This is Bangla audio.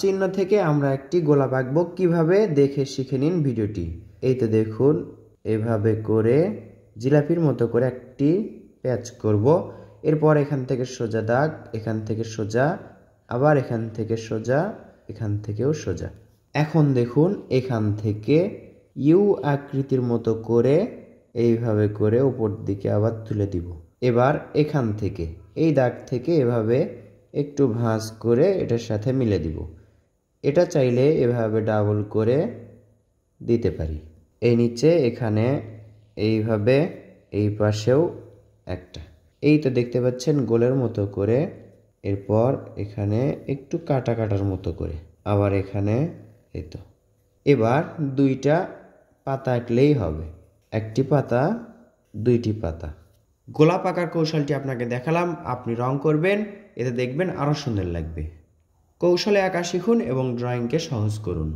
চিহ্ন থেকে আমরা একটি গোলাপ আঁকবো। কিভাবে দেখে শিখে নিন ভিডিওটি। এই তো দেখুন, এভাবে করে জিলাপির মতো করে একটি প্যাচ করব। এরপর এখান থেকে সোজা দাগ, এখান থেকে সোজা, আবার এখান থেকে সোজা, এখান থেকেও সোজা। এখন দেখুন, এখান থেকে ইউ আকৃতির মতো করে এইভাবে করে উপর দিকে আবার তুলে দিব। এবার এখান থেকে এই দাগ থেকে এভাবে একটু ভাঁজ করে এটার সাথে মিলে দিব। এটা চাইলে এভাবে ডাবল করে দিতে পারি। এই নিচে এখানে এইভাবে এই পাশেও একটা, এই তো দেখতে পাচ্ছেন গোলের মতো করে। এরপর এখানে একটু কাটা কাটার মতো করে, আবার এখানে এই তো। এবার দুইটা পাতা আঁকলেই হবে, একটি পাতা, দুইটি পাতা। গোলাপ আঁকার কৌশলটি আপনাকে দেখালাম, আপনি রং করবেন, এতে দেখবেন আরও সুন্দর লাগবে। কৌশলে আঁকা শিখুন এবং ড্রয়িংকে সহজ করুন।